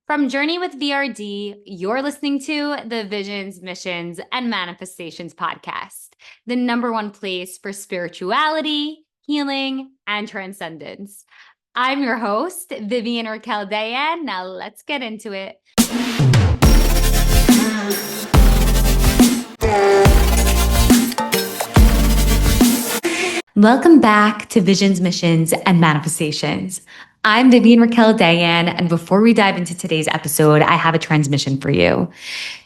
From Journey with VRD, you're listening to the Visions, Missions, and Manifestations podcast, the number one place for spirituality, healing, and transcendence. I'm your host, Vivian Calderon. Now let's get into it. Welcome back to Visions, Missions, and Manifestations. I'm Vivian Raquel Dayan, and before we dive into today's episode, I have a transmission for you.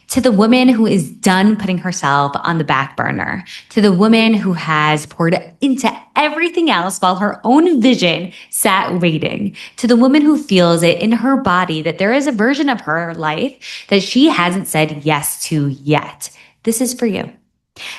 To the woman who is done putting herself on the back burner, to the woman who has poured into everything else while her own vision sat waiting, to the woman who feels it in her body that there is a version of her life that she hasn't said yes to yet. This is for you.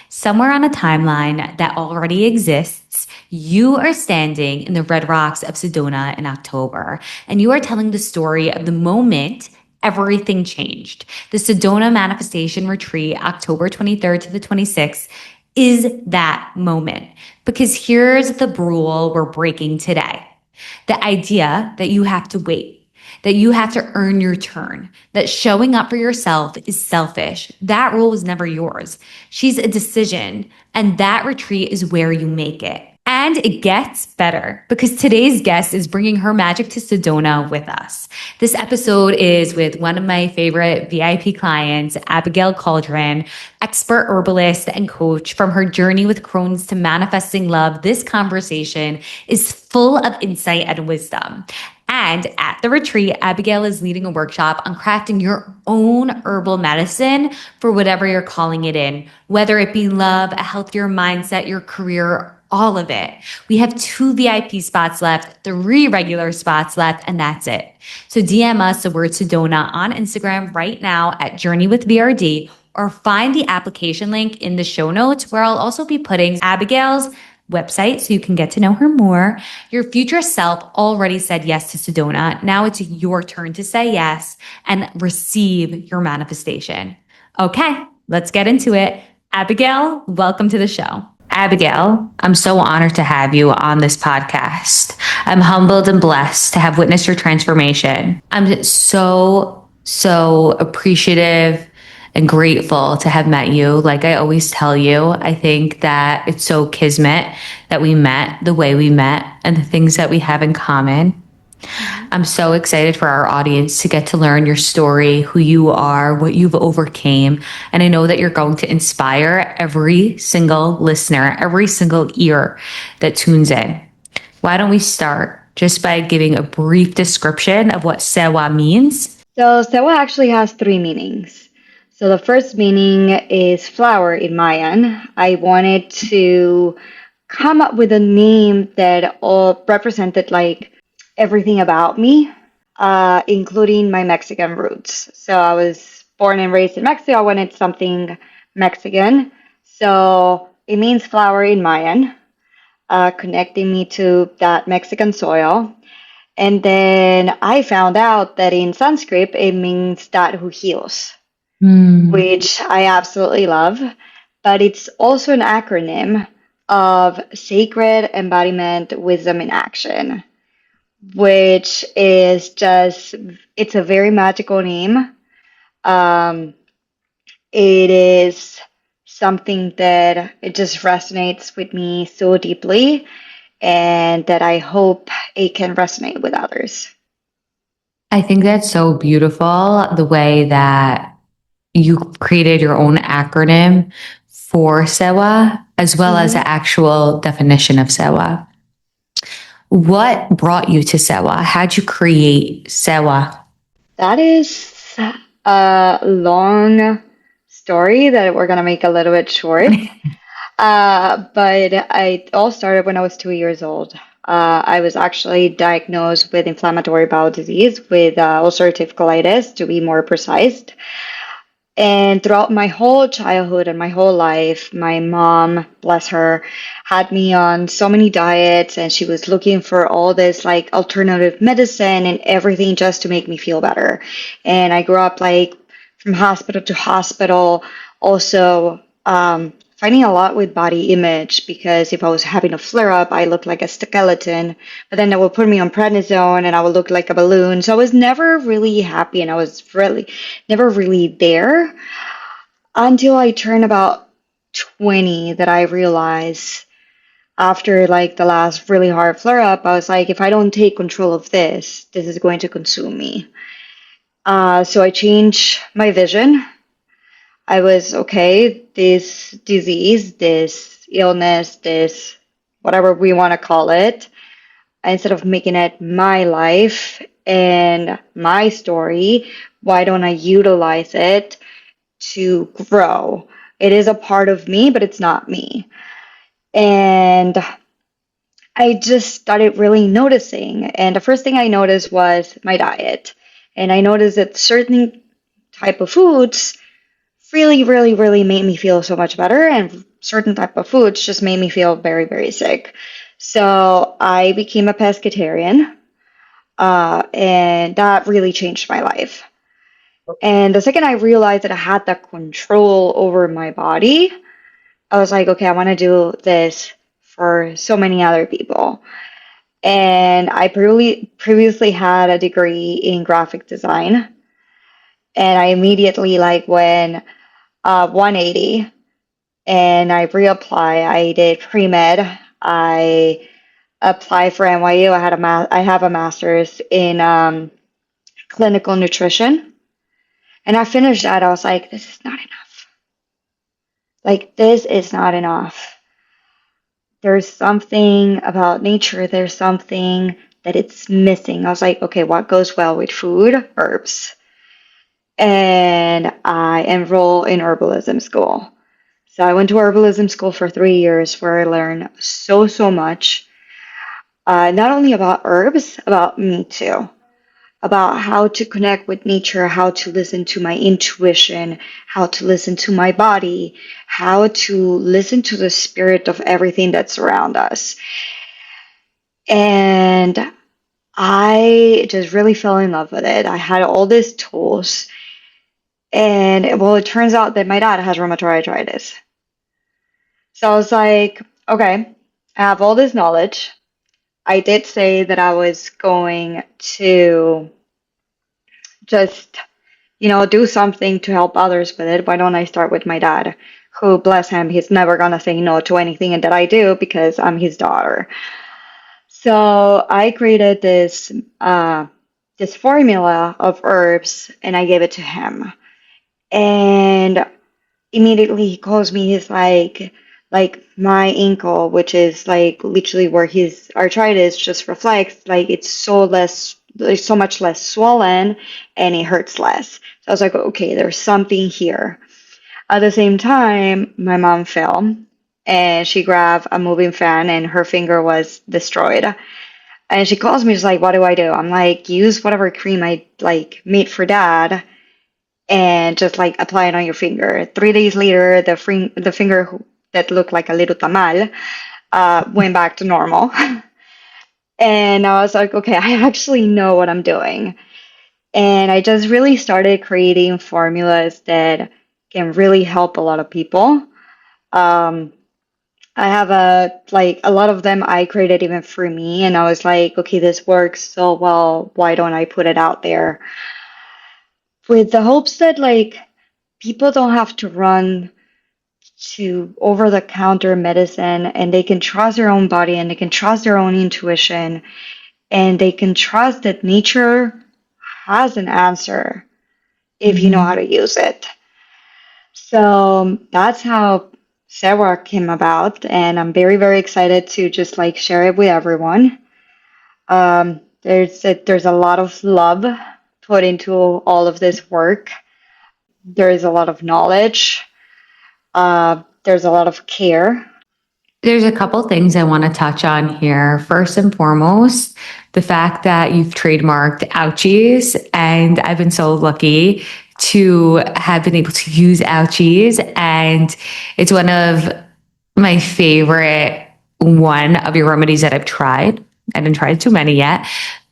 Somewhere on a timeline that already exists, you are standing in the Red Rocks of Sedona in October, and you are telling the story of the moment everything changed. The Sedona Manifestation Retreat, October 23rd to the 26th, is that moment. Because here's the rule we're breaking today. The idea that you have to wait, that you have to earn your turn, that showing up for yourself is selfish. That rule was never yours. She's a decision, and that retreat is where you make it. And it gets better because today's guest is bringing her magic to Sedona with us. This episode is with one of my favorite VIP clients, Abigail Calderon, expert herbalist and coach. From her journey with Crohn's to manifesting love, this conversation is full of insight and wisdom. And at the retreat, Abigail is leading a workshop on crafting your own herbal medicine for whatever you're calling it in, whether it be love, a healthier mindset, your career, all of it. We have 2 VIP spots left, 3 regular spots left, and that's it. So DM us the word Sedona on Instagram right now at Journey with VRD, or find the application link in the show notes, where I'll also be putting Abigail's website so you can get to know her more. Your future self already said yes to Sedona. Now it's your turn to say yes and receive your manifestation. Okay, let's get into it. Abigail, welcome to the show. Abigail, I'm so honored to have you on this podcast. I'm humbled and blessed to have witnessed your transformation. I'm so appreciative and grateful to have met you. Like I always tell you, I think that it's so kismet that we met the way we met and the things that we have in common. I'm so excited for our audience to get to learn your story, who you are, what you've overcame. And I know that you're going to inspire every single listener, every single ear that tunes in. Why don't we start just by giving a brief description of what sewa means? So sewa actually has 3 meanings. So the first meaning is flower in Mayan. I wanted to come up with a name that all represented like everything about me, including my Mexican roots. So I was born and raised in Mexico. I wanted something Mexican. So it means flower in Mayan, connecting me to that Mexican soil. And then I found out that in Sanskrit, it means that who heals. Which I absolutely love, but it's also an acronym of Sacred Embodiment Wisdom in Action, which is just, it's a very magical name. It is something that it just resonates with me so deeply, and that I hope it can resonate with others. I think that's so beautiful, the way that you created your own acronym for sewa, as well as the actual definition of sewa. What brought you to sewa? How'd you create sewa? That is a long story that we're going to make a little bit short. But it all started when I was 2 years old. I was actually diagnosed with inflammatory bowel disease, with ulcerative colitis, to be more precise. And throughout my whole childhood and my whole life, my mom, bless her, had me on so many diets, and she was looking for all this like alternative medicine and everything just to make me feel better. And I grew up like from hospital to hospital, also fighting a lot with body image because if I was having a flare up, I looked like a skeleton. But then they would put me on prednisone and I would look like a balloon. So I was never really happy and I was really never really there until I turned about 20 that I realized after like the last really hard flare up, I was like, if I don't take control of this, this is going to consume me. So I changed my vision. I was okay, this disease, this illness, this whatever we want to call it, instead of making it my life and my story, why don't I utilize it to grow? It is a part of me, but it's not me. And I just started really noticing. And the first thing I noticed was my diet. And I noticed that certain type of foods really, really, really made me feel so much better. And certain type of foods just made me feel very, very sick. So I became a pescatarian. And that really changed my life. And the second I realized that I had that control over my body, I was like, okay, I want to do this for so many other people. And I previously had a degree in graphic design. And I immediately like went 180 and I reapply. I did pre-med. I applied for NYU. I have a master's in clinical nutrition. And I finished that. I was like, this is not enough. Like, this is not enough. There's something about nature. There's something that it's missing. I was like, okay, what goes well with food? Herbs. And I enrolled in herbalism school. So I went to herbalism school for 3 years where I learned so, so much. Not only about herbs, about me too. About how to connect with nature, how to listen to my intuition, how to listen to my body, how to listen to the spirit of everything that's around us. And I just really fell in love with it. I had all these tools. And well, it turns out that my dad has rheumatoid arthritis. So I was like, okay, I have all this knowledge. I did say that I was going to just, do something to help others with it. Why don't I start with my dad, who, bless him, he's never gonna say no to anything that I do because I'm his daughter. So I created this formula of herbs and I gave it to him. And immediately he calls me, he's like my ankle, which is like literally where his arthritis just reflects, like it's so much less swollen and it hurts less. So I was like, okay, there's something here. At the same time, my mom fell and she grabbed a moving fan and her finger was destroyed. And she calls me, she's like, what do I do? I'm like, use whatever cream I like made for dad and just like apply it on your finger. 3 days later, the finger that looked like a little tamal went back to normal. And I was like, okay, I actually know what I'm doing. And I just really started creating formulas that can really help a lot of people. I have a lot of them I created even for me. And I was like, okay, this works so well. Why don't I put it out there? With the hopes that like people don't have to run to over-the-counter medicine and they can trust their own body and they can trust their own intuition and they can trust that nature has an answer if you know how to use it. So that's how Sarah came about, and I'm very, very excited to just like share it with everyone. There's a lot of love put into all of this work. There is a lot of knowledge. There's a lot of care. There's a couple things I want to touch on here. First and foremost, the fact that you've trademarked ouchies, and I've been so lucky to have been able to use ouchies, and it's one of my favorite one of your remedies that I've tried. I haven't tried too many yet,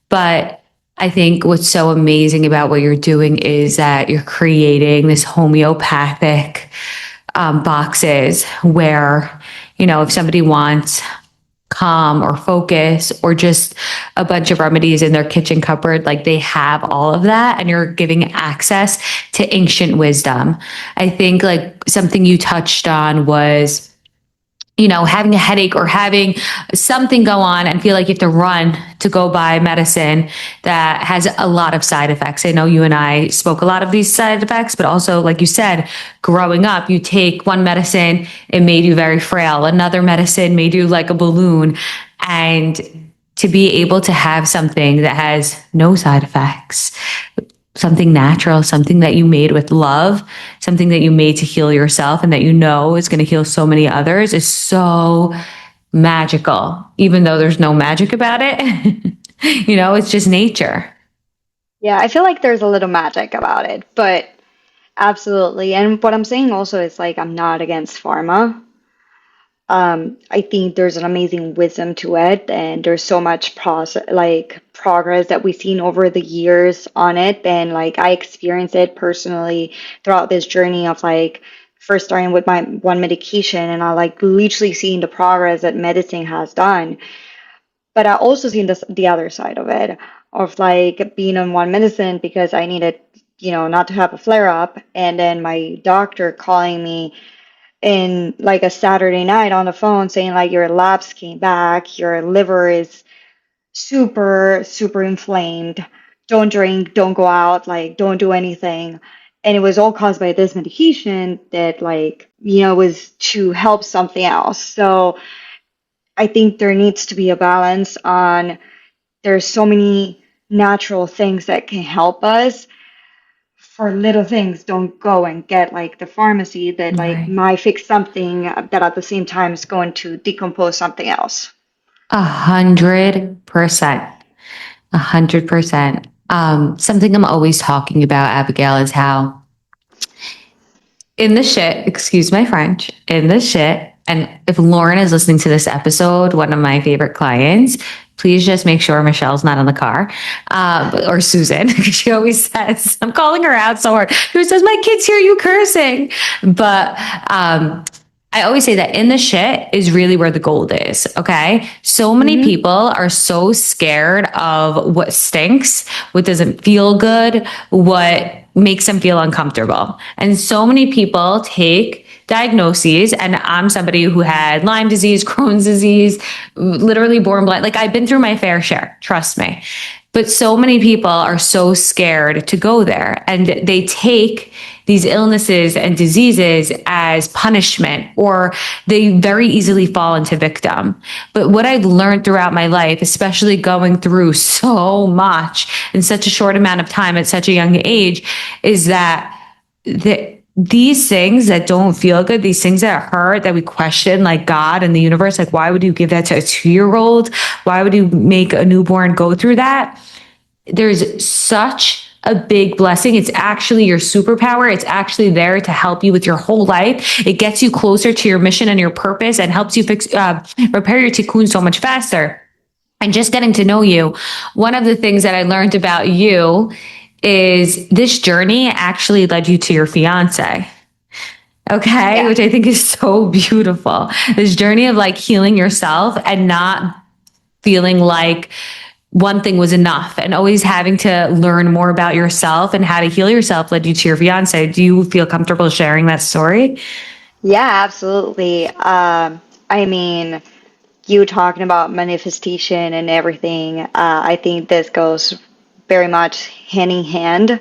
but I think what's so amazing about what you're doing is that you're creating this homeopathic boxes where, if somebody wants calm or focus or just a bunch of remedies in their kitchen cupboard, like they have all of that and you're giving access to ancient wisdom. I think like something you touched on was, having a headache or having something go on and feel like you have to run to go buy medicine that has a lot of side effects. I know you and I spoke a lot of these side effects, but also, like you said, growing up, you take one medicine, it made you very frail. Another medicine made you like a balloon. And to be able to have something that has no side effects, something natural, something that you made with love, something that you made to heal yourself and that is going to heal so many others is so magical, even though there's no magic about it. It's just nature. Yeah, I feel like there's a little magic about it, but absolutely. And what I'm saying also is like I'm not against pharma. I think there's an amazing wisdom to it, and there's so much progress that we've seen over the years on it. And like I experienced it personally throughout this journey of like first starting with my one medication, and I like literally seeing the progress that medicine has done. But I also seen the other side of it, of like being on one medicine because I needed, not to have a flare up, and then my doctor calling me in like a Saturday night on the phone saying like your labs came back, your liver is super, super inflamed. Don't drink, don't go out, like don't do anything. And it was all caused by this medication that like, was to help something else. So I think there needs to be a balance on there's so many natural things that can help us for little things. Don't go and get like the pharmacy that like Right. might fix something that at the same time is going to decompose something else. 100%. 100%. Something I'm always talking about, Abigail, is how in the shit, excuse my French, in the shit. And if Lauren is listening to this episode, one of my favorite clients, please just make sure Michelle's not in the car, or Susan, because she always says, I'm calling her out so hard. She says, my kids hear you cursing. But I always say that in the shit is really where the gold is. Okay. So many Mm-hmm. people are so scared of what stinks, what doesn't feel good, what makes them feel uncomfortable. And so many people take diagnoses, and I'm somebody who had Lyme disease, Crohn's disease, literally born blind. Like I've been through my fair share, trust me. But so many people are so scared to go there, and they take these illnesses and diseases as punishment, or they very easily fall into victim. But what I've learned throughout my life, especially going through so much in such a short amount of time at such a young age, is that these things that don't feel good, these things that hurt, that we question, like God and the universe, like, why would you give that to a 2-year-old? Why would you make a newborn go through that? There's such a big blessing. It's actually your superpower. It's actually there to help you with your whole life. It gets you closer to your mission and your purpose and helps you repair your tikkun so much faster. And just getting to know you, one of the things that I learned about you is this journey actually led you to your fiance. Okay. Yeah. Which I think is so beautiful. This journey of like healing yourself and not feeling like one thing was enough, and always having to learn more about yourself and how to heal yourself led you to your fiance. Do you feel comfortable sharing that story? Yeah, absolutely. I mean, you talking about manifestation and everything, I think this goes very much hand in hand.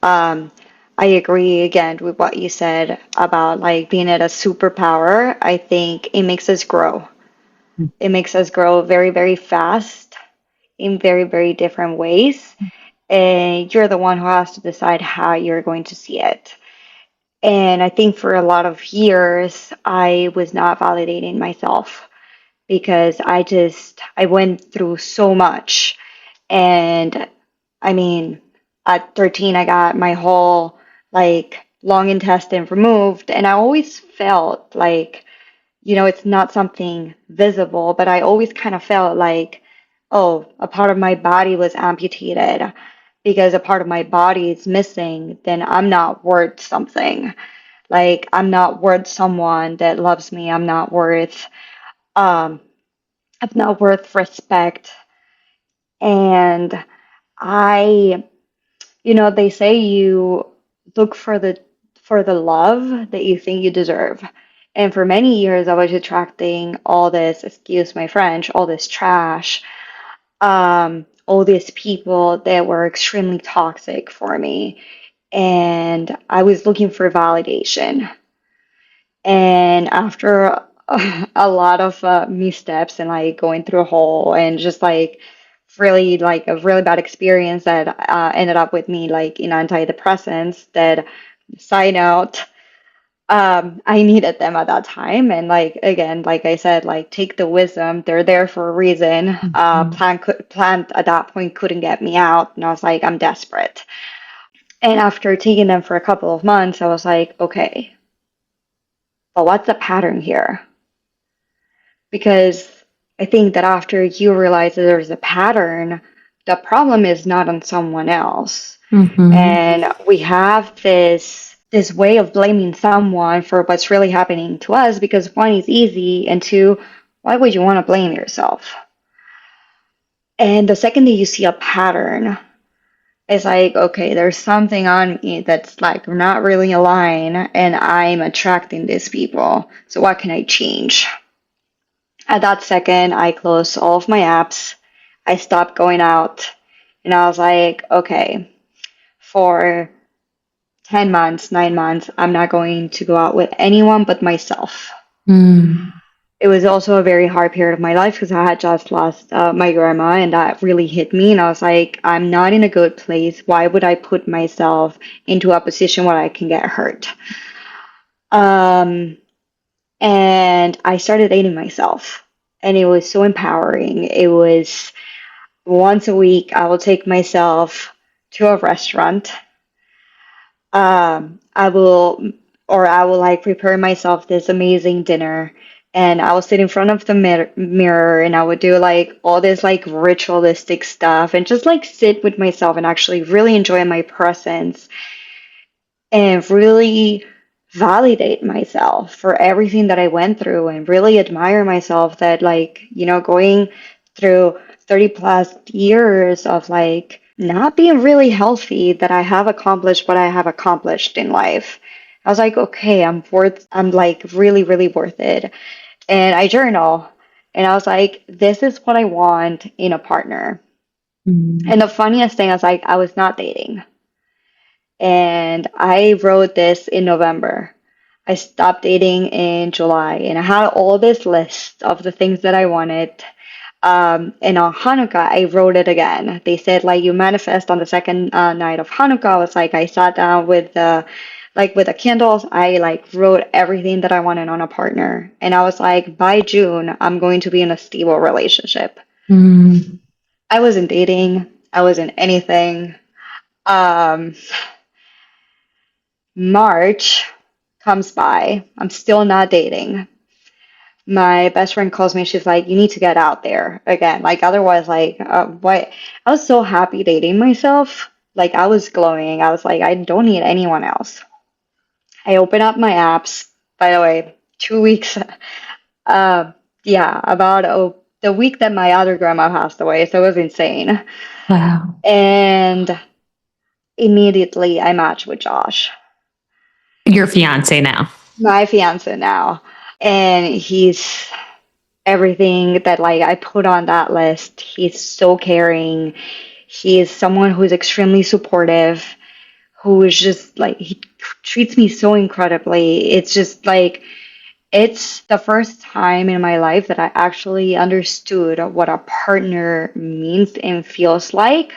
Um, I agree again with what you said about like being at a superpower. I think it makes us grow. It makes us grow very, very fast in very, very different ways. And you're the one who has to decide how you're going to see it. And I think for a lot of years, I was not validating myself because I went through so much. And I mean, at 13, I got my whole like long intestine removed. And I always felt like, it's not something visible, but I always kind of felt like, oh, a part of my body was amputated because a part of my body is missing, then I'm not worth something. Like, I'm not worth someone that loves me. Um, I'm not worth respect. And I, they say you look for the love that you think you deserve. And for many years, I was attracting all this, excuse my French, all this trash, all these people that were extremely toxic for me. And I was looking for validation. And after a lot of missteps and like going through a hole and just really like a really bad experience that ended up with me like in antidepressants that, side note, I needed them at that time. And like again, like I said, like take the wisdom, they're there for a reason. Mhm. Plan at that point couldn't get me out, and I was like, I'm desperate. And after taking them for a couple of months, I was like, okay, but what's the pattern here? Because I think that after you realize that there's a pattern, the problem is not on someone else. Mhm. And we have this way of blaming someone for what's really happening to us because one is easy and two, why would you want to blame yourself? And the second that you see a pattern, it's like, okay, there's something on me that's like not really aligned and I'm attracting these people. So what can I change? At that second, I closed all of my apps. I stopped going out. And I was like, okay, for 10 months, 9 months, I'm not going to go out with anyone but myself. Mm. It was also a very hard period of my life because I had just lost my grandma, and that really hit me. And I was like, I'm not in a good place. Why would I put myself into a position where I can get hurt? Um, and I started dating myself, and it was so empowering. It was once a week, I will take myself to a restaurant. I will, or I will like prepare myself this amazing dinner, and I will sit in front of the mirror, and I would do like all this like ritualistic stuff, and just like sit with myself and actually really enjoy my presence and really validate myself for everything that I went through and really admire myself that like, going through 30 plus years of like not being really healthy that I have accomplished what I have accomplished in life. I was like, okay, I'm like really, really worth it. And I journal and I was like, this is what I want in a partner. Mm. And the funniest thing is like, I was not dating. And I wrote this in November. I stopped dating in July, and I had all this list of the things that I wanted. And on Hanukkah, I wrote it again. They said like you manifest on the second night of Hanukkah. I was like I sat down with the candles. I like wrote everything that I wanted on a partner, and I was like by June I'm going to be in a stable relationship. Mm. I wasn't dating. I wasn't anything. Um, March comes by. I'm still not dating. My best friend calls me. She's like, "You need to get out there again." Like, otherwise, like, what? I was so happy dating myself. Like, I was glowing. I was like, I don't need anyone else. I open up my apps. By the way, 2 weeks. Uh, yeah, about the week that my other grandma passed away. So it was insane. Wow. And immediately I matched with Josh, Your fiance now. my fiance now. And he's everything that like I put on that list. He's so caring. He is someone who is extremely supportive, who is just like he treats me so incredibly. It's just like it's the first time in my life that I actually understood what a partner means and feels like.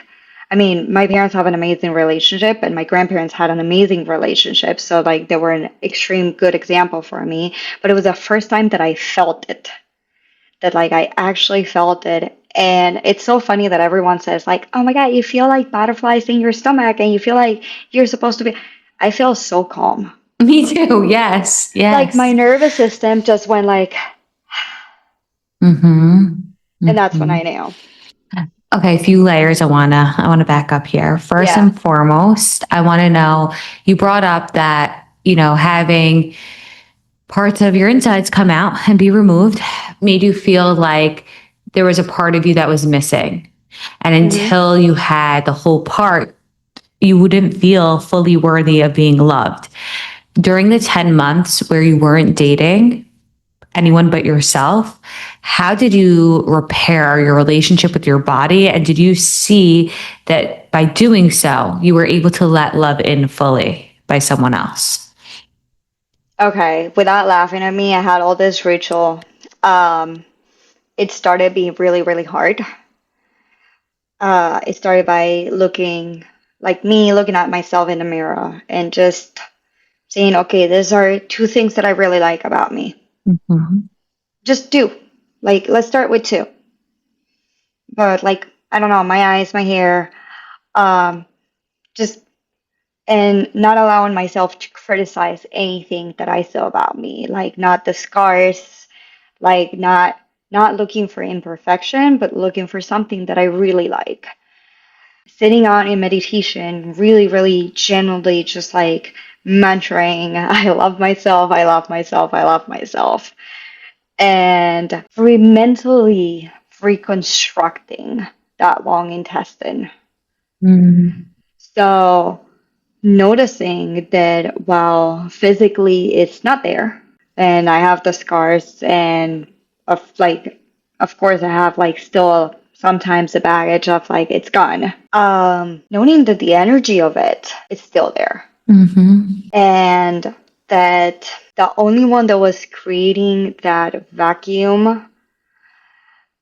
I mean, my parents have an amazing relationship and my grandparents had an amazing relationship. So like they were an extreme good example for me, but it was the first time that I felt it, that like I actually felt it. And it's so funny that everyone says like, "Oh my God, you feel like butterflies in your stomach and you feel like you're supposed to be." I feel so calm. Me too. Yes. Like my Yes. nervous system just went like, Mm-hmm. and that's when Mm-hmm. I knew. Okay, a few layers I wanna back up here. First Yeah. and foremost, I want to know, you brought up that having parts of your insides come out and be removed made you feel like there was a part of you that was missing. And until you had the whole part, you wouldn't feel fully worthy of being loved. During the 10 months where you weren't dating anyone but yourself, how did you repair your relationship with your body? And did you see that by doing so, you were able to let love in fully by someone else? Okay, without laughing at me, I had all this ritual. It started being really, really hard. It started by looking at myself in the mirror and just saying, okay, these are two things that I really like about me. Just do. Let's start with two. But I don't know, my eyes, my hair, just, and not allowing myself to criticize anything that I saw about me, not the scars, not looking for imperfection, but looking for something that I really like. Sitting on in meditation, really, really genuinely just mentoring, I love myself, I love myself, I love myself. And mentally reconstructing that long intestine. So noticing that while physically it's not there, and I have the scars, and of course I have still sometimes the baggage of it's gone. Knowing that the energy of it is still there, and that the only one that was creating that vacuum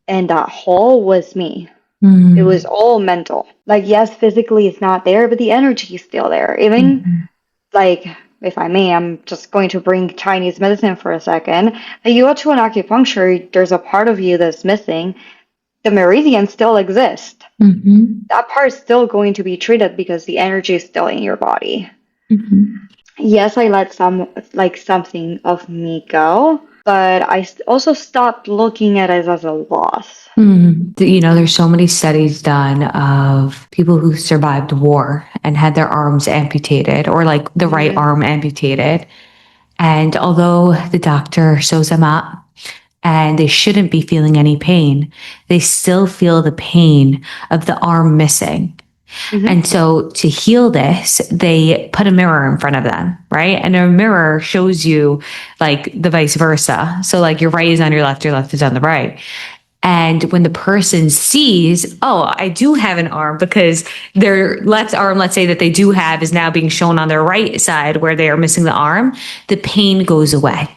and that hole was me. It was all mental. Yes, physically it's not there, but the energy is still there. Even if I may, I'm just going to bring Chinese medicine for a second. You go to an acupuncture, there's a part of you that's missing. The meridians still exist. That part's still going to be treated because the energy is still in your body. Yes, I let something of me go, but I also stopped looking at it as a loss. There's so many studies done of people who survived war and had their arms amputated, or the right arm amputated. And although the doctor sews them up and they shouldn't be feeling any pain, they still feel the pain of the arm missing. And so to heal this, they put a mirror in front of them, right? And a mirror shows you the vice versa. So your right is on your left is on the right. And when the person sees, oh, I do have an arm, because their left arm, let's say that they do have, is now being shown on their right side where they are missing the arm, the pain goes away.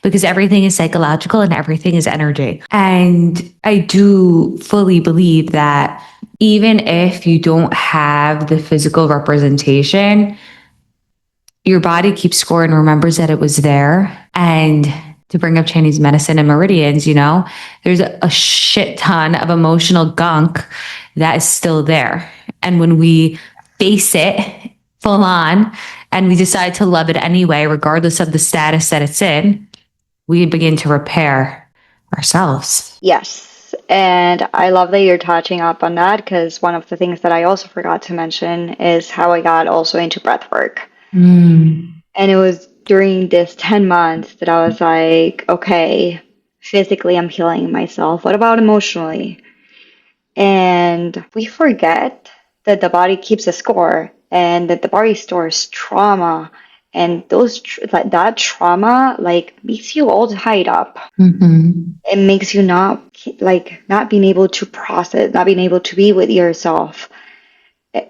Because everything is psychological and everything is energy. And I do fully believe that even if you don't have the physical representation, your body keeps score and remembers that it was there. And to bring up Chinese medicine and meridians, there's a shit ton of emotional gunk that is still there. And when we face it full on and we decide to love it anyway, regardless of the status that it's in, we begin to repair ourselves. Yes. And I love that you're touching up on that, because one of the things that I also forgot to mention is how I got also into breath work. And it was during this 10 months that I was like, okay, physically I'm healing myself. What about emotionally? And we forget that the body keeps a score, and that the body stores trauma. And that trauma makes you all tied up. It makes you not being able to process, not being able to be with yourself.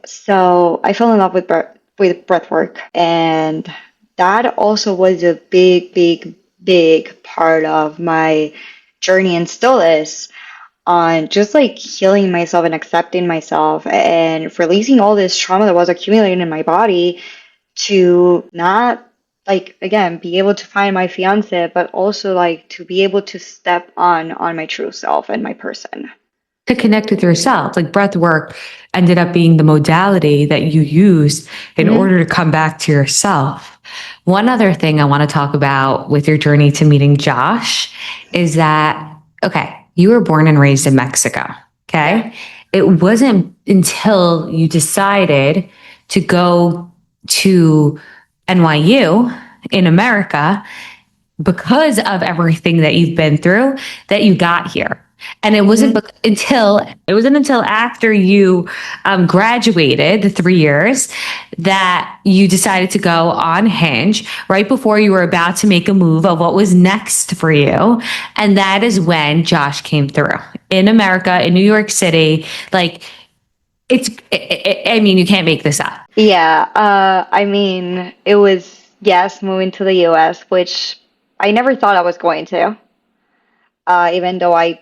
So I fell in love with breath work, and that also was a big part of my journey, and still is, on just healing myself and accepting myself and releasing all this trauma that was accumulating in my body, to not again be able to find my fiance, but also to be able to step on my true self and my person. To connect with yourself. Breath work ended up being the modality that you used in order to come back to yourself. One other thing I want to talk about with your journey to meeting Josh is that, okay, you were born and raised in Mexico, okay? It wasn't until you decided to go to NYU in America because of everything that you've been through that you got here. And it wasn't until after you graduated the 3 years that you decided to go on Hinge right before you were about to make a move of what was next for you. And that is when Josh came through in America, in New York City. Like I mean, you can't make this up. Yeah, I mean, it was, yes, moving to the US, which I never thought I was going to. Even though I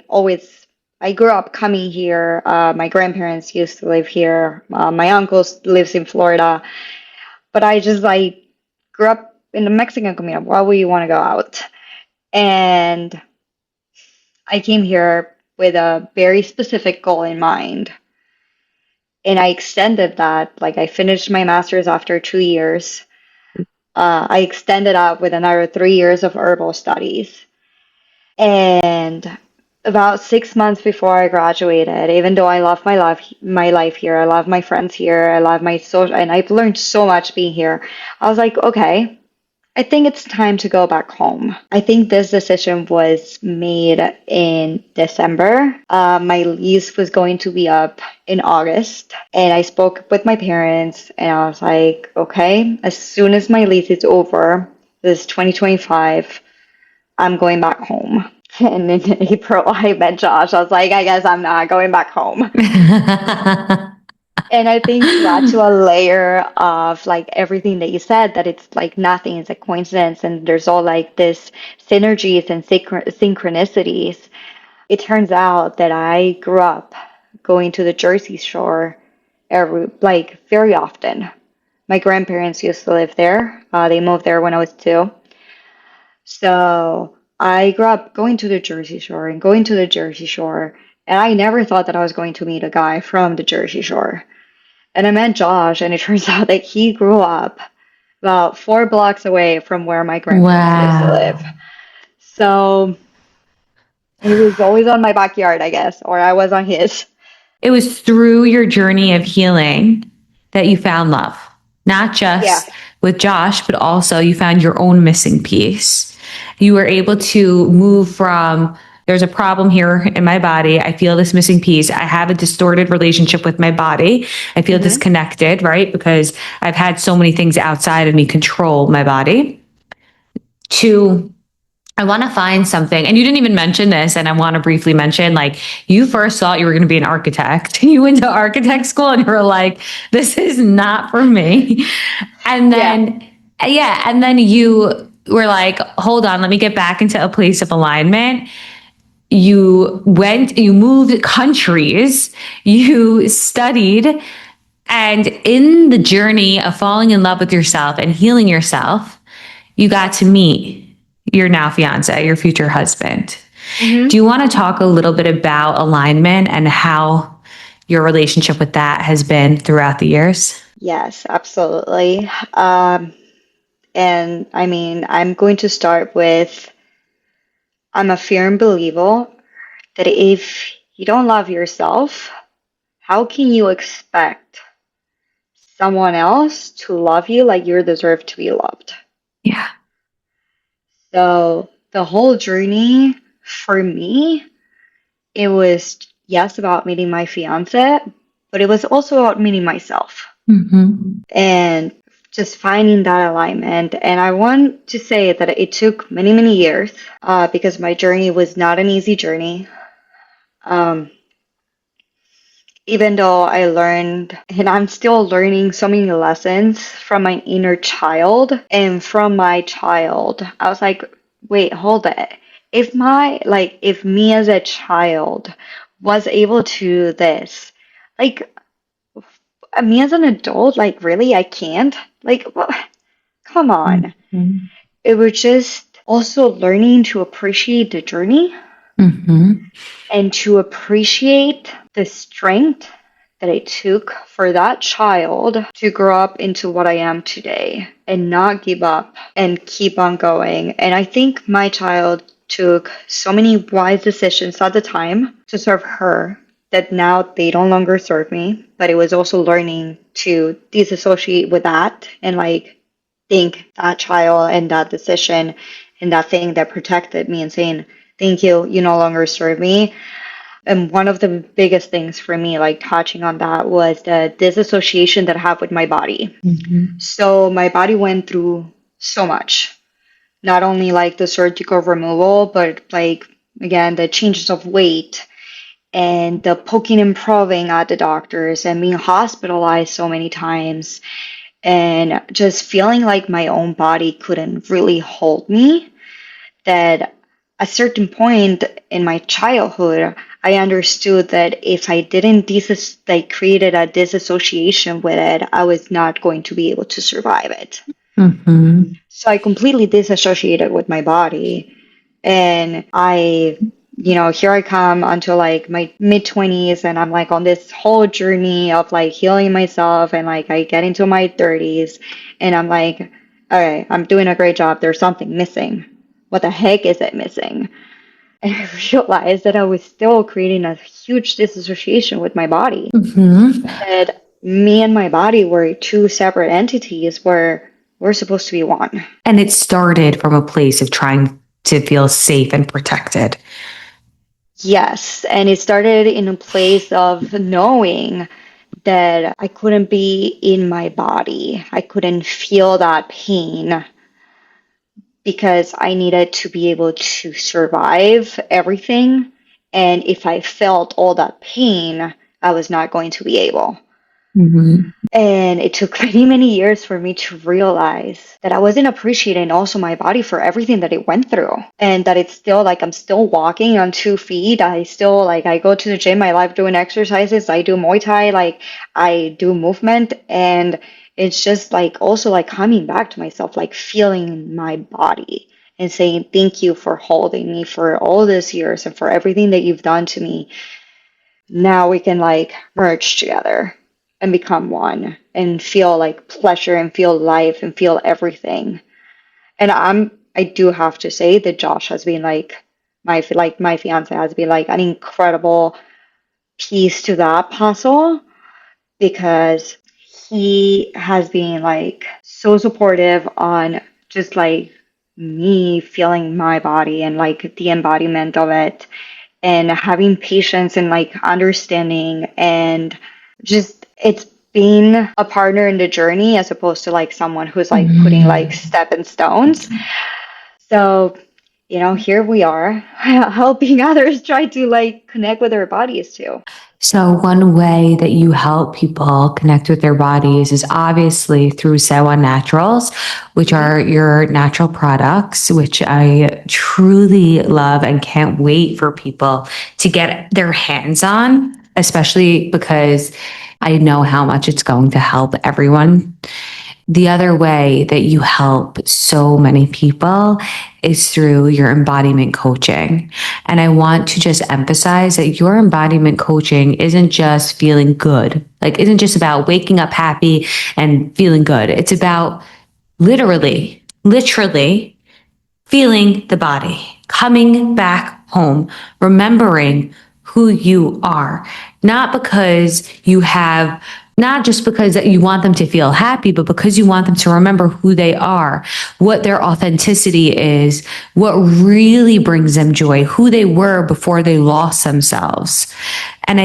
grew up coming here. My grandparents used to live here. My uncle lives in Florida. But I grew up in the Mexican community. Why would you want to go out? And I came here with a very specific goal in mind. And I extended that. Like, I finished my master's after 2 years. I extended up with another 3 years of herbal studies. And about 6 months before I graduated, even though I love my life here, I love my friends here, I love my social, and I've learned so much being here. I was like, okay, I think it's time to go back home. I think this decision was made in December. My lease was going to be up in August, and I spoke with my parents, and I was like, okay, as soon as my lease is over, this 2025, I'm going back home. And in April, I met Josh. I was like, I guess I'm not going back home. And I think to add to a layer of like everything that you said, that it's like nothing is a coincidence, and there's all like this synergies and synchronicities. It turns out that I grew up going to the Jersey Shore very often. My grandparents used to live there. They moved there when I was 2. So I grew up going to the Jersey Shore and going to the Jersey Shore, and I never thought that I was going to meet a guy from the Jersey Shore. And I met Josh, and it turns out that he grew up about 4 blocks away from where my grandparents used to live. So he was always on my backyard, I guess, or I was on his. It was through your journey of healing that you found love, not just with Josh, but also you found your own missing piece. You were able to move from, there's a problem here in my body. I feel this missing piece. I have a distorted relationship with my body. I feel disconnected, right? Because I've had so many things outside of me control my body. To, I want to find something. And you didn't even mention this. And I want to briefly mention, like, you first thought you were going to be an architect. You went to architect school and you were like, this is not for me. And then, and then you were like, hold on, let me get back into a place of alignment. You moved countries, you studied, and in the journey of falling in love with yourself and healing yourself, you got to meet your now fiance, your future husband. Do you want to talk a little bit about alignment and how your relationship with that has been throughout the years? Yes, absolutely. And I mean, I'm going to start with, I'm a firm believer that if you don't love yourself, how can you expect someone else to love you like you deserve to be loved? Yeah. So the whole journey for me, it was, yes, about meeting my fiance, but it was also about meeting myself. And just finding that alignment. And I want to say that it took many, many years because my journey was not an easy journey. Even though I learned, and I'm still learning so many lessons from my inner child and from my child, I was like, wait, hold it. If me as a child was able to do this, like, me as an adult, like, really, I can't? Like, well, come on. It was just also learning to appreciate the journey and to appreciate the strength that it took for that child to grow up into what I am today and not give up and keep on going. And I think my child took so many wise decisions at the time to serve her that now they no longer serve me, but it was also learning to disassociate with that and like thank that child and that decision and that thing that protected me and saying, thank you, you no longer serve me. And one of the biggest things for me, like touching on that, was the disassociation that I have with my body. Mm-hmm. So my body went through so much, not only like the surgical removal, but like, again, the changes of weight and the poking and probing at the doctors and being hospitalized so many times and just feeling like my own body couldn't really hold me. That at a certain point in my childhood, I understood that if I didn't like created a disassociation with it, I was not going to be able to survive it. Mm-hmm. So I completely disassociated with my body. And here I come until like my mid 20s, and I'm like on this whole journey of like healing myself. And like I get into my 30s, and I'm like, all right, I'm doing a great job. There's something missing. What the heck is it missing? And I realized that I was still creating a huge disassociation with my body. Mm-hmm. That me and my body were two separate entities where we're supposed to be one. And it started from a place of trying to feel safe and protected. Yes, and it started in a place of knowing that I couldn't be in my body. I couldn't feel that pain because I needed to be able to survive everything. And if I felt all that pain, I was not going to be able. Mm-hmm. And it took many, many years for me to realize that I wasn't appreciating also my body for everything that it went through. And that it's still like I'm still walking on 2 feet. I still like I go to the gym, I love doing exercises, I do Muay Thai, like I do movement. And it's just like also like coming back to myself, like feeling my body and saying thank you for holding me for all these years and for everything that you've done to me. Now we can like merge together and become one and feel like pleasure and feel life and feel everything. And I do have to say that Josh has been like my fiance has been like an incredible piece to that puzzle because he has been like so supportive on just like me feeling my body and like the embodiment of it and having patience and like understanding and just it's being a partner in the journey as opposed to like someone who's like putting like stepping stones. So, here we are helping others try to like connect with their bodies too. So one way that you help people connect with their bodies is obviously through Sewa Naturals, which are your natural products, which I truly love and can't wait for people to get their hands on, especially because I know how much it's going to help everyone. The other way that you help so many people is through your embodiment coaching. And I want to just emphasize that your embodiment coaching isn't just feeling good, like, isn't just about waking up happy and feeling good. It's about literally feeling the body, coming back home, remembering who you are, not because you have, not just because that you want them to feel happy, but because you want them to remember who they are, what their authenticity is, what really brings them joy, who they were before they lost themselves. And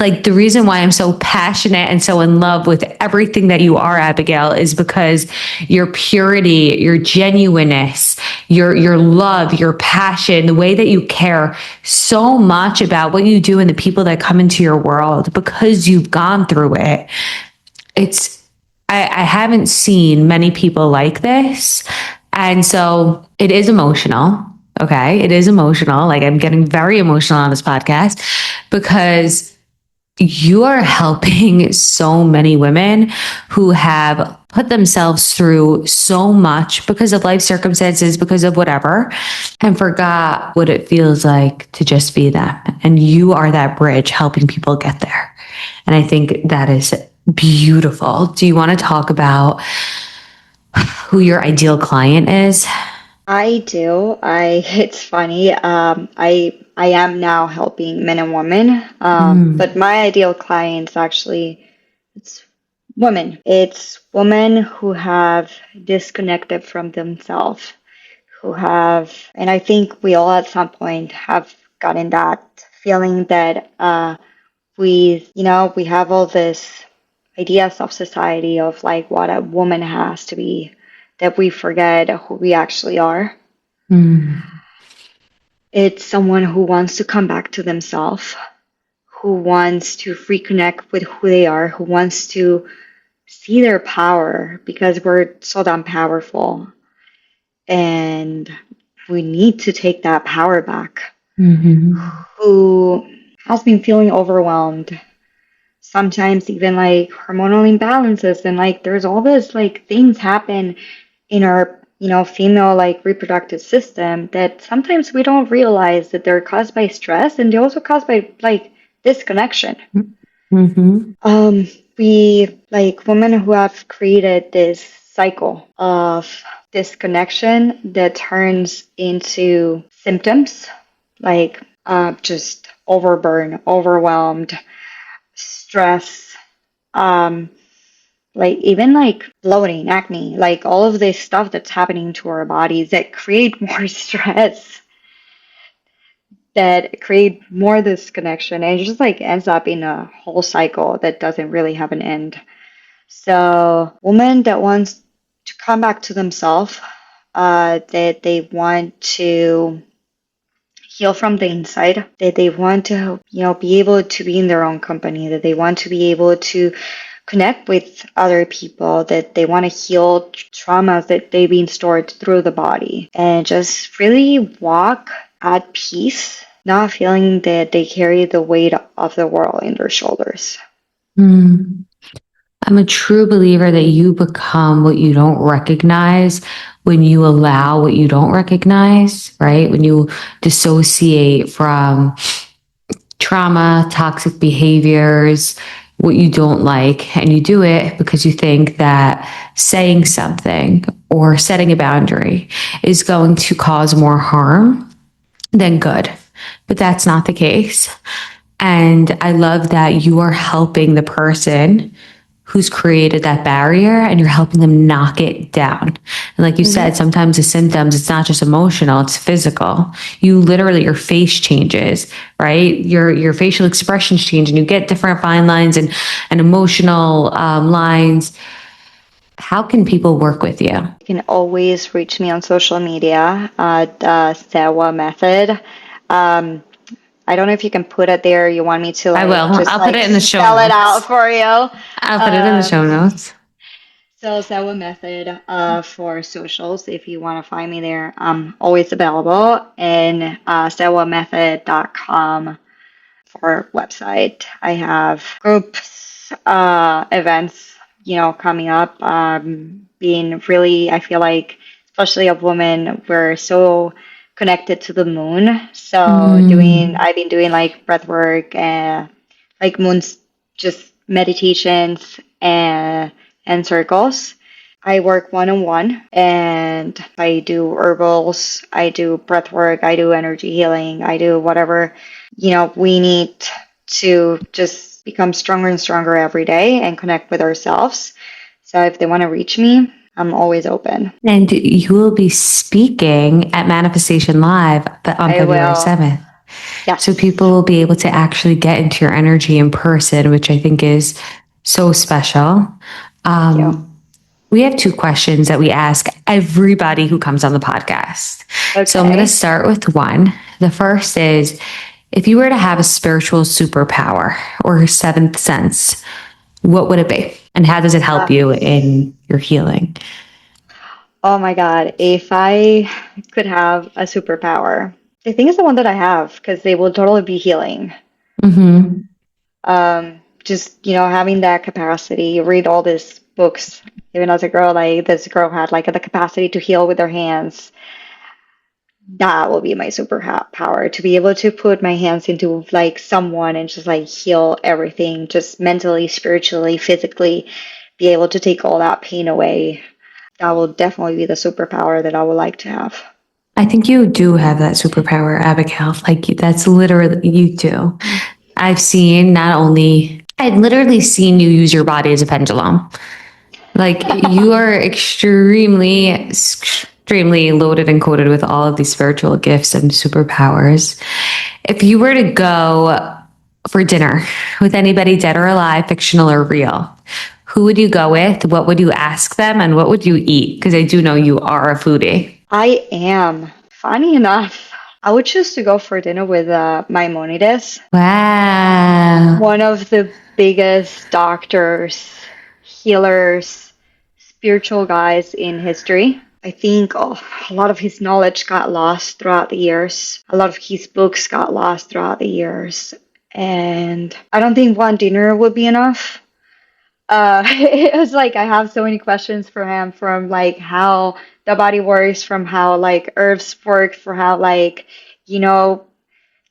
like the reason why I'm so passionate and so in love with everything that you are, Abigail, is because your purity, your genuineness, your love, your passion, the way that you care so much about what you do and the people that come into your world because you've gone through it. I haven't seen many people like this. And so it is emotional. Okay. It is emotional. Like I'm getting very emotional on this podcast because you are helping so many women who have put themselves through so much because of life circumstances, because of whatever, and forgot what it feels like to just be them. And you are that bridge helping people get there. And I think that is beautiful. Do you want to talk about who your ideal client is? I do. It's funny. I am now helping men and women. But my ideal clients actually it's women. It's women who have disconnected from themselves, who have, and I think we all at some point have gotten that feeling that we have all this ideas of society of like what a woman has to be, that we forget who we actually are. Mm. It's someone who wants to come back to themselves, who wants to reconnect with who they are, who wants to see their power because we're so damn powerful. And we need to take that power back. Mm-hmm. Who has been feeling overwhelmed, sometimes even like hormonal imbalances, and like there's all this like things happen in our female like reproductive system that sometimes we don't realize that they're caused by stress, and they're also caused by like disconnection. Mm-hmm. We like women who have created this cycle of disconnection that turns into symptoms like just overburn, overwhelmed, stress, um, like even like bloating, acne, like all of this stuff that's happening to our bodies that create more stress, that create more disconnection, and it just like ends up in a whole cycle that doesn't really have an end. So, women that wants to come back to themselves, that they want to heal from the inside, that they want to, be able to be in their own company, that they want to be able to connect with other people, that they want to heal traumas that they've been stored through the body, and just really walk at peace, not feeling that they carry the weight of the world in their shoulders. Mm. I'm a true believer that you become what you don't recognize when you allow what you don't recognize, right? When you dissociate from trauma, toxic behaviors, what you don't like, and you do it because you think that saying something or setting a boundary is going to cause more harm than good. But that's not the case. And I love that you are helping the person who's created that barrier and you're helping them knock it down. And like you said, sometimes the symptoms, it's not just emotional, it's physical. You literally, your face changes, right? Your facial expressions change and you get different fine lines and emotional lines. How can people work with you? You can always reach me on social media at Sewa Method. I don't know if you can put it there. You want me to I will. like just I'll put like it in the show spell it out notes. for you? I'll put it in the show Um, notes. so Sewa Method for socials. If you want to find me there, I'm always available. And sewamethod.com for website. I have groups, events, coming up. Being really, I feel like, especially of women, we're so connected to the moon. So Mm. I've been doing like breath work and like moons, just meditations and circles. I work one on one and I do herbals, I do breath work, I do energy healing, I do whatever, we need to just become stronger and stronger every day and connect with ourselves. So if they want to reach me, I'm always open. And you will be speaking at Manifestation Live on I February will. 7th. So Yes. people will be able to actually get into your energy in person, which I think is so special. Thank you. We have two questions that we ask everybody who comes on the podcast. So I'm going to Okay. start with one. The first is, if you were to have a spiritual superpower or seventh sense, what would it be? And how does it help Uh, you in your healing? oh my God. If I could have a superpower, I think it's the one that I have because they will totally be healing. Mm-hmm. Just, having that capacity, you read all these books, even as a girl, like this girl had like the capacity to heal with her hands. That will be my superpower, to be able to put my hands into like someone and just like heal everything, just mentally, spiritually, physically, be able to take all that pain away. That will definitely be the superpower that I would like to have. I think you do have that superpower, Abigail. Like that's literally you do. I've seen not only I've literally seen you use your body as a pendulum. Like you are extremely loaded and coated with all of these spiritual gifts and superpowers. If you were to go for dinner with anybody dead or alive, fictional or real, who would you go with? What would you ask them? And what would you eat? Because I do know you are a foodie. I am. Funny enough, I would choose to go for dinner with Maimonides, Wow. one of the biggest doctors, healers, spiritual guys in history. I think a lot of his knowledge got lost throughout the years. A lot of his books got lost throughout the years. And I don't think one dinner would be enough. It was like I have so many questions for him, from like how the body works, from how like herbs work, for how like, you know,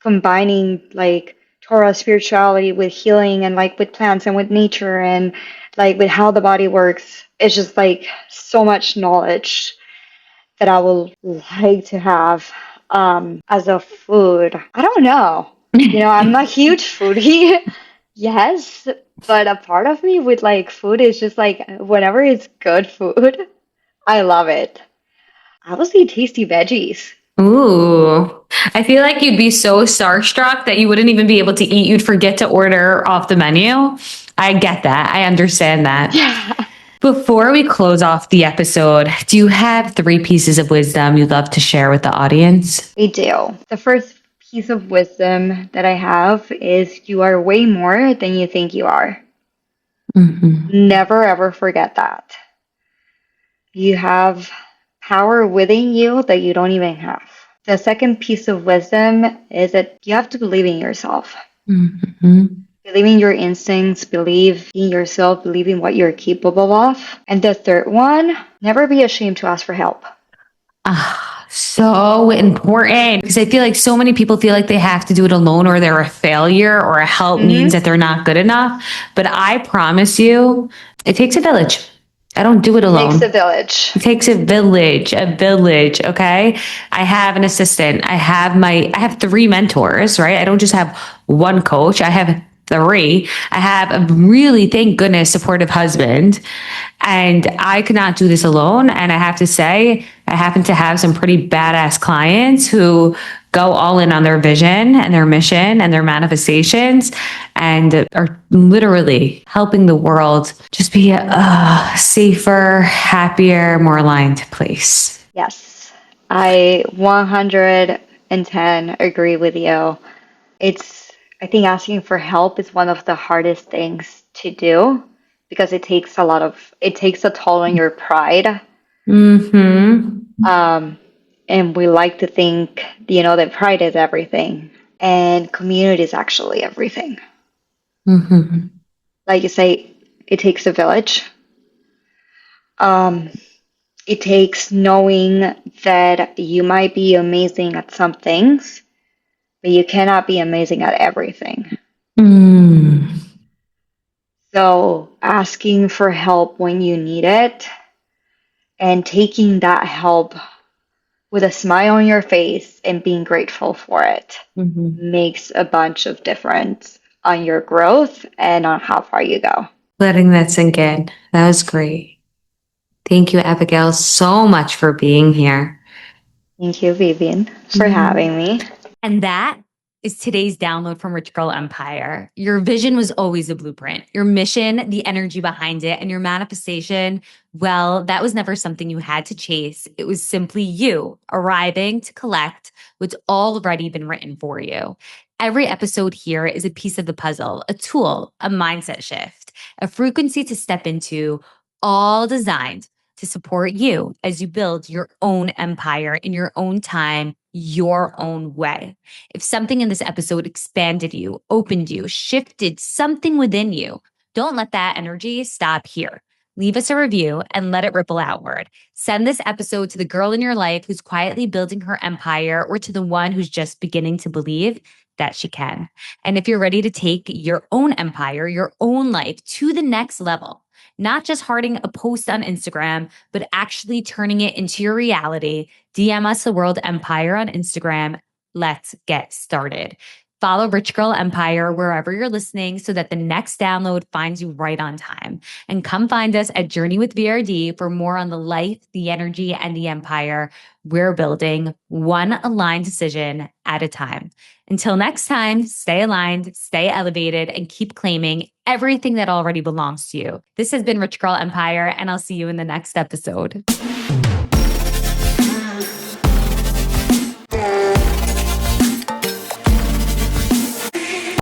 combining like Torah spirituality with healing and like with plants and with nature and like with how the body works. It's just like so much knowledge that I would like to have as a food. I don't know. I'm a huge foodie. Yes, but a part of me with like food is just like whenever it's good food, I love it. I will say tasty veggies. Ooh, I feel like you'd be so starstruck that you wouldn't even be able to eat. You'd forget to order off the menu. I get that. I understand that. Yeah, Before we close off the episode, do you have 3 pieces of wisdom you'd love to share with the audience? I do. The first piece of wisdom that I have is you are way more than you think you are. Mm-hmm. Never ever forget that. You have power within you that you don't even have. The second piece of wisdom is that you have to believe in yourself. Mm-hmm. Believe in your instincts, believe in yourself, believe in what you're capable of. And the third one, never be ashamed to ask for help. Ah, so important because I feel like so many people feel like they have to do it alone or they're a failure or a help means that they're not good enough. But I promise you, it takes a village. I don't do it It takes alone. a village. It takes a village. Okay. I have an assistant. I have 3 mentors, right? I don't just have one coach. I have 3. I have a really, thank goodness, supportive husband. And I could not do this alone. And I have to say, I happen to have some pretty badass clients who go all in on their vision and their mission and their manifestations and are literally helping the world just be a safer, happier, more aligned place. Yes, I 110 agree with you. I think asking for help is one of the hardest things to do because it takes a toll on your pride. Mm-hmm. And we like to think, that pride is everything and community is actually everything. Mm-hmm. Like you say, it takes a village. Um, it takes knowing that you might be amazing at some things, but you cannot be amazing at everything. Mm. So asking for help when you need it and taking that help with a smile on your face and being grateful for it makes a bunch of difference on your growth and on how far you go. Letting that sink in. That was great. Thank you, Abigail, so much for being here. Thank you, Vivian, for having me. And that is today's download from Rich Girl Empire. Your vision was always a blueprint. Your mission, the energy behind it, and your manifestation, well, that was never something you had to chase. It was simply you arriving to collect what's already been written for you. Every episode here is a piece of the puzzle, a tool, a mindset shift, a frequency to step into, all designed to support you as you build your own empire in your own time, your own way. If something in this episode expanded you, opened you, shifted something within you, don't let that energy stop here. Leave us a review and let it ripple outward. Send this episode to the girl in your life who's quietly building her empire or to the one who's just beginning to believe that she can. And if you're ready to take your own empire, your own life to the next level, not just hearting a post on Instagram, but actually turning it into your reality, DM us the World Empire on Instagram. Let's get started. Follow Rich Girl Empire wherever you're listening so that the next download finds you right on time. And come find us at Journey with VRD for more on the life, the energy, and the empire we're building, one aligned decision at a time. Until next time, stay aligned, stay elevated, and keep claiming everything that already belongs to you. This has been Rich Girl Empire, and I'll see you in the next episode.